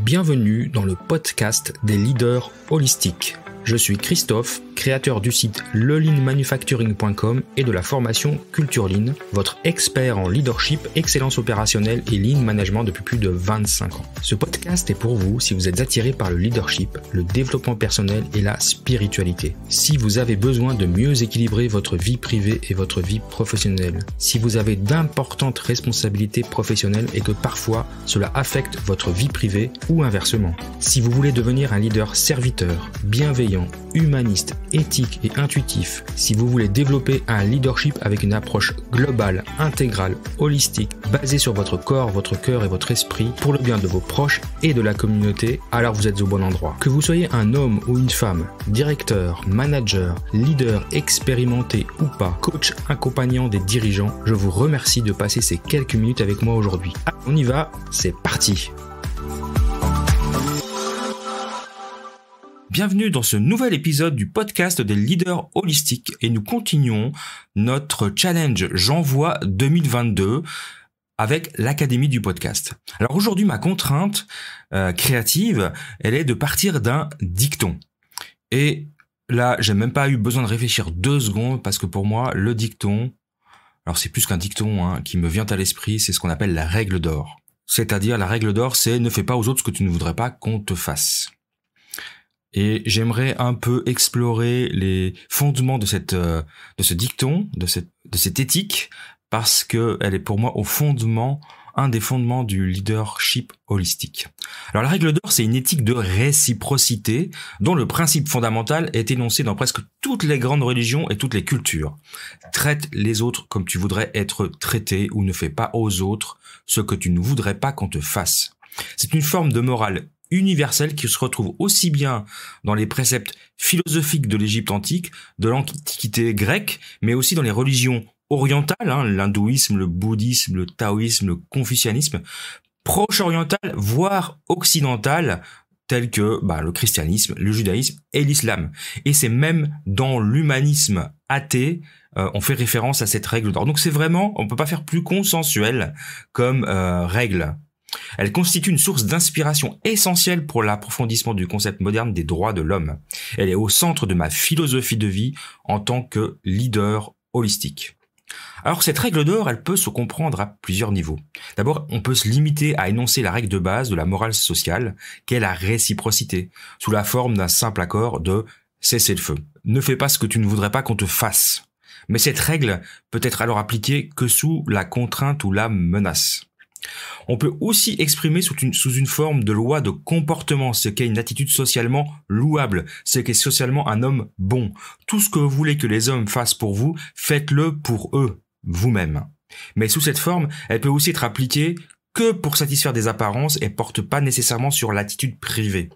Bienvenue dans le podcast des leaders holistiques. Je suis Christophe, créateur du site leleanmanufacturing.com et de la formation Culture Lean, votre expert en leadership, excellence opérationnelle et lean management depuis plus de 25 ans. Ce podcast est pour vous si vous êtes attiré par le leadership, le développement personnel et la spiritualité. Si vous avez besoin de mieux équilibrer votre vie privée et votre vie professionnelle. Si vous avez d'importantes responsabilités professionnelles et que parfois cela affecte votre vie privée ou inversement. Si vous voulez devenir un leader serviteur, bienveillant, humaniste, éthique et intuitif, si vous voulez développer un leadership avec une approche globale, intégrale, holistique, basée sur votre corps, votre cœur et votre esprit, pour le bien de vos proches et de la communauté, alors vous êtes au bon endroit. Que vous soyez un homme ou une femme, directeur, manager, leader expérimenté ou pas, coach accompagnant des dirigeants, je vous remercie de passer ces quelques minutes avec moi aujourd'hui. On y va, c'est parti! Bienvenue dans ce nouvel épisode du podcast des leaders holistiques et nous continuons notre challenge J'envoie 2022 avec l'Académie du podcast. Alors aujourd'hui, ma contrainte créative, elle est de partir d'un dicton. Et là, j'ai même pas eu besoin de réfléchir 2 secondes parce que pour moi, le dicton, alors c'est plus qu'un dicton qui me vient à l'esprit, c'est ce qu'on appelle la règle d'or. C'est-à-dire la règle d'or, c'est ne fais pas aux autres ce que tu ne voudrais pas qu'on te fasse. Et j'aimerais un peu explorer les fondements de ce dicton, de cette éthique, parce que elle est pour moi un des fondements du leadership holistique. Alors la règle d'or, c'est une éthique de réciprocité dont le principe fondamental est énoncé dans presque toutes les grandes religions et toutes les cultures. Traite les autres comme tu voudrais être traité ou ne fais pas aux autres ce que tu ne voudrais pas qu'on te fasse. C'est une forme de morale universelle qui se retrouve aussi bien dans les préceptes philosophiques de l'Égypte antique, de l'Antiquité grecque, mais aussi dans les religions orientales, l'hindouisme, le bouddhisme, le taoïsme, le confucianisme, proche-orientales, voire occidentales, telles que le christianisme, le judaïsme et l'islam. Et c'est même dans l'humanisme athée, on fait référence à cette règle d'or. Donc c'est vraiment, on peut pas faire plus consensuel comme règle. Elle constitue une source d'inspiration essentielle pour l'approfondissement du concept moderne des droits de l'homme. Elle est au centre de ma philosophie de vie en tant que leader holistique. Alors cette règle d'or, elle peut se comprendre à plusieurs niveaux. D'abord, on peut se limiter à énoncer la règle de base de la morale sociale, qu'est la réciprocité, sous la forme d'un simple accord de cessez-le-feu. Ne fais pas ce que tu ne voudrais pas qu'on te fasse. Mais cette règle peut être alors appliquée que sous la contrainte ou la menace. On peut aussi exprimer sous une forme de loi de comportement, ce qu'est une attitude socialement louable, ce qu'est socialement un homme bon. Tout ce que vous voulez que les hommes fassent pour vous, faites-le pour eux, vous-même. Mais sous cette forme, elle peut aussi être appliquée que pour satisfaire des apparences et porte pas nécessairement sur l'attitude privée.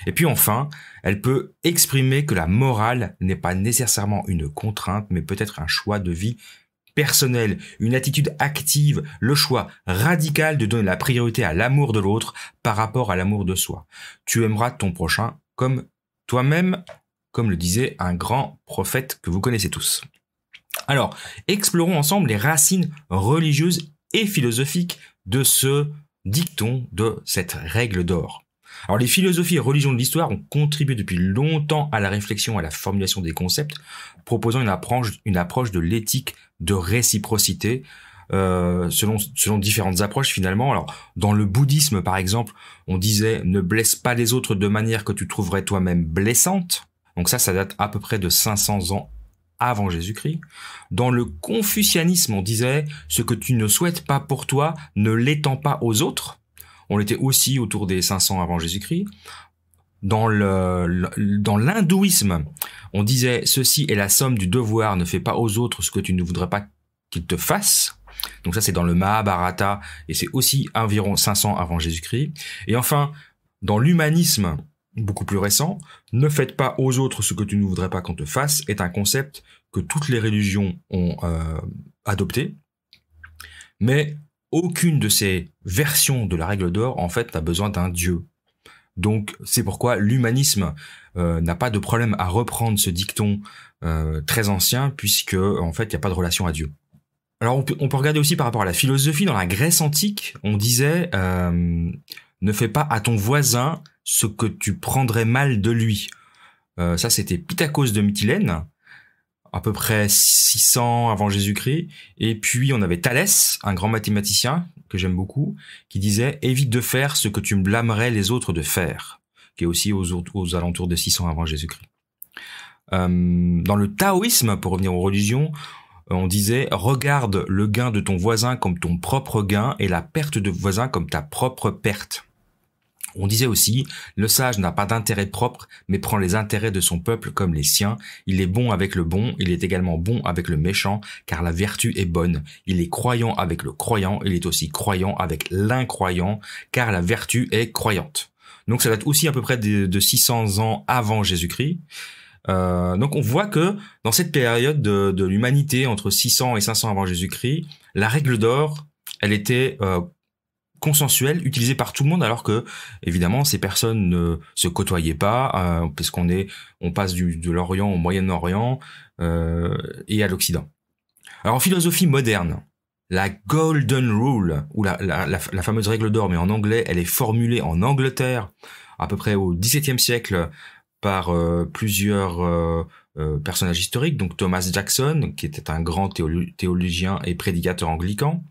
Et puis enfin, elle peut exprimer que la morale n'est pas nécessairement une contrainte, mais peut-être un choix de vie personnel, une attitude active, le choix radical de donner la priorité à l'amour de l'autre par rapport à l'amour de soi. Tu aimeras ton prochain comme toi-même, comme le disait un grand prophète que vous connaissez tous. Alors, explorons ensemble les racines religieuses et philosophiques de ce dicton, de cette règle d'or. Alors, les philosophies et religions de l'histoire ont contribué depuis longtemps à la réflexion et à la formulation des concepts, proposant une approche de l'éthique de réciprocité, selon différentes approches finalement. Alors, dans le bouddhisme, par exemple, on disait « ne blesse pas les autres de manière que tu trouverais toi-même blessante ». Donc ça date à peu près de 500 ans avant Jésus-Christ. Dans le confucianisme, on disait « ce que tu ne souhaites pas pour toi, ne l'étends pas aux autres ». On l'était aussi autour des 500 avant Jésus-Christ. Dans l'hindouisme, on disait « ceci est la somme du devoir, ne fais pas aux autres ce que tu ne voudrais pas qu'ils te fassent ». Donc ça, c'est dans le Mahabharata, et c'est aussi environ 500 avant Jésus-Christ. Et enfin, dans l'humanisme, beaucoup plus récent, « ne faites pas aux autres ce que tu ne voudrais pas qu'on te fasse » est un concept que toutes les religions ont adopté. Mais aucune de ces versions de la règle d'or, en fait, n'a besoin d'un dieu. Donc, c'est pourquoi l'humanisme n'a pas de problème à reprendre ce dicton très ancien, puisque, en fait, il n'y a pas de relation à Dieu. Alors, on peut regarder aussi par rapport à la philosophie. Dans la Grèce antique, on disait Ne fais pas à ton voisin ce que tu prendrais mal de lui. Ça, c'était Pythagore de Mytilène, à peu près 600 avant Jésus-Christ. Et puis, on avait Thalès, un grand mathématicien que j'aime beaucoup, qui disait « Évite de faire ce que tu me blâmerais les autres de faire », qui est aussi aux alentours de 600 avant Jésus-Christ. Dans le taoïsme, pour revenir aux religions, on disait « Regarde le gain de ton voisin comme ton propre gain et la perte de voisin comme ta propre perte ». On disait aussi, le sage n'a pas d'intérêt propre, mais prend les intérêts de son peuple comme les siens. Il est bon avec le bon, il est également bon avec le méchant, car la vertu est bonne. Il est croyant avec le croyant, il est aussi croyant avec l'incroyant, car la vertu est croyante. Donc ça date aussi à peu près de 600 ans avant Jésus-Christ. Donc on voit que dans cette période de l'humanité, entre 600 et 500 avant Jésus-Christ, la règle d'or, elle était consensuelle, utilisée par tout le monde, alors que évidemment ces personnes ne se côtoyaient pas, puisqu'on passe de l'Orient au Moyen-Orient et à l'Occident. Alors en philosophie moderne, la Golden Rule, ou la fameuse règle d'or, mais en anglais, elle est formulée en Angleterre, à peu près au XVIIe siècle, par plusieurs personnages historiques, donc Thomas Jackson, qui était un grand théologien et prédicateur anglican,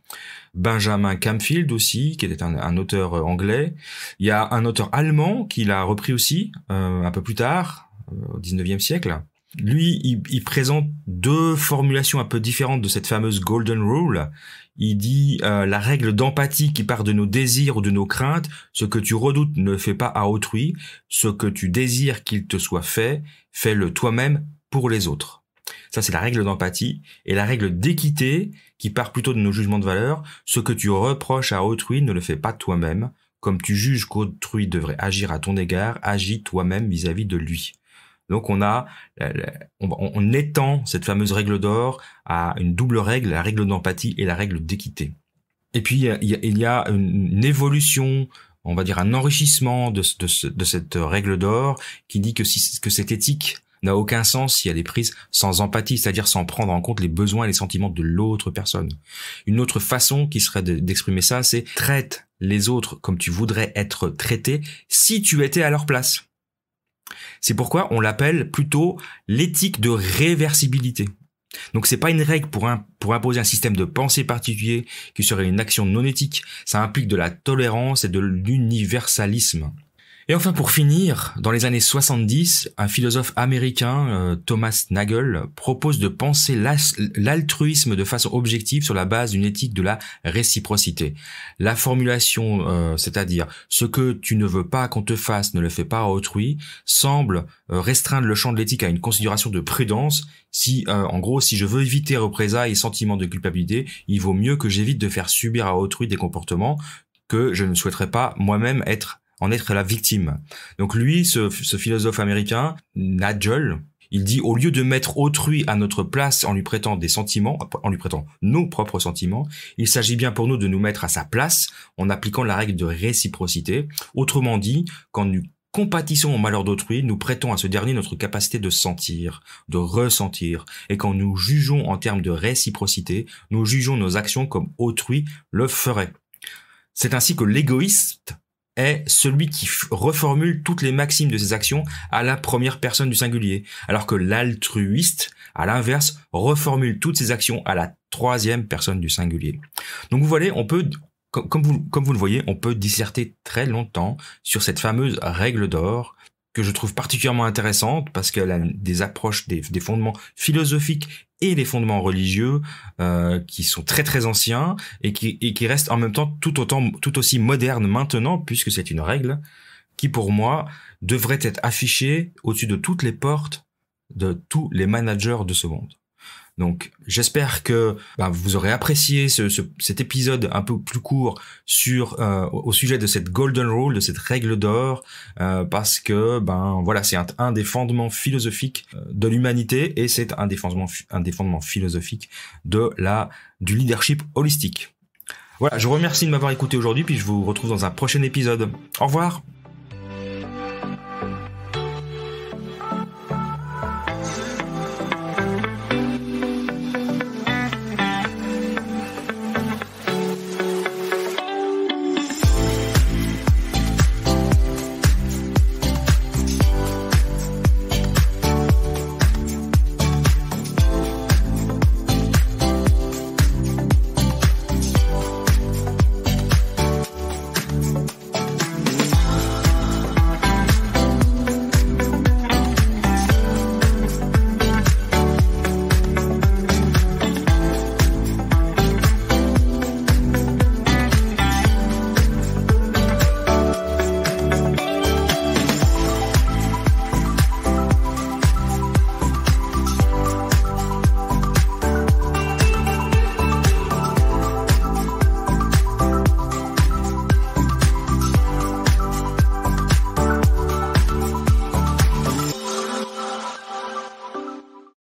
Benjamin Camfield aussi, qui était un auteur anglais. Il y a un auteur allemand qui l'a repris aussi, un peu plus tard, au XIXe siècle. Lui, il présente deux formulations un peu différentes de cette fameuse Golden Rule. Il dit la règle d'empathie qui part de nos désirs ou de nos craintes, ce que tu redoutes ne le fais pas à autrui, ce que tu désires qu'il te soit fait, fais-le toi-même pour les autres. Ça, c'est la règle d'empathie. Et la règle d'équité, qui part plutôt de nos jugements de valeur, ce que tu reproches à autrui ne le fais pas toi-même. Comme tu juges qu'autrui devrait agir à ton égard, agis toi-même vis-à-vis de lui. Donc on étend cette fameuse règle d'or à une double règle, la règle d'empathie et la règle d'équité. Et puis il y a une évolution, on va dire un enrichissement de cette règle d'or qui dit que cette éthique n'a aucun sens si elle est prise sans empathie, c'est-à-dire sans prendre en compte les besoins et les sentiments de l'autre personne. Une autre façon qui serait d'exprimer ça, c'est traite les autres comme tu voudrais être traité si tu étais à leur place. C'est pourquoi on l'appelle plutôt l'éthique de réversibilité. Donc c'est pas une règle pour imposer un système de pensée particulier qui serait une action non éthique, ça implique de la tolérance et de l'universalisme. Et enfin pour finir, dans les années 70, un philosophe américain, Thomas Nagel, propose de penser l'altruisme de façon objective sur la base d'une éthique de la réciprocité. La formulation, c'est-à-dire « ce que tu ne veux pas qu'on te fasse, ne le fais pas à autrui », semble restreindre le champ de l'éthique à une considération de prudence. En gros, si je veux éviter représailles et sentiments de culpabilité, il vaut mieux que j'évite de faire subir à autrui des comportements que je ne souhaiterais pas moi-même être la victime. Donc lui, ce philosophe américain, Nagel, il dit au lieu de mettre autrui à notre place en lui prêtant des sentiments, en lui prêtant nos propres sentiments, il s'agit bien pour nous de nous mettre à sa place en appliquant la règle de réciprocité. Autrement dit, quand nous compatissons au malheur d'autrui, nous prêtons à ce dernier notre capacité de sentir, de ressentir. Et quand nous jugeons en termes de réciprocité, nous jugeons nos actions comme autrui le ferait. C'est ainsi que l'égoïste est celui qui reformule toutes les maximes de ses actions à la première personne du singulier, alors que l'altruiste, à l'inverse, reformule toutes ses actions à la troisième personne du singulier. Donc vous voyez, comme vous le voyez, on peut disserter très longtemps sur cette fameuse règle d'or que je trouve particulièrement intéressante parce qu'elle a des approches, des fondements philosophiques et des fondements religieux qui sont très très anciens et qui restent en même temps tout aussi modernes maintenant, puisque c'est une règle qui pour moi devrait être affichée au-dessus de toutes les portes de tous les managers de ce monde. Donc j'espère que vous aurez apprécié cet épisode un peu plus court au sujet de cette Golden Rule, de cette règle d'or, parce que voilà, c'est un des fondements philosophiques de l'humanité et c'est un des fondements philosophiques du leadership holistique. Voilà, je vous remercie de m'avoir écouté aujourd'hui, puis je vous retrouve dans un prochain épisode. Au revoir.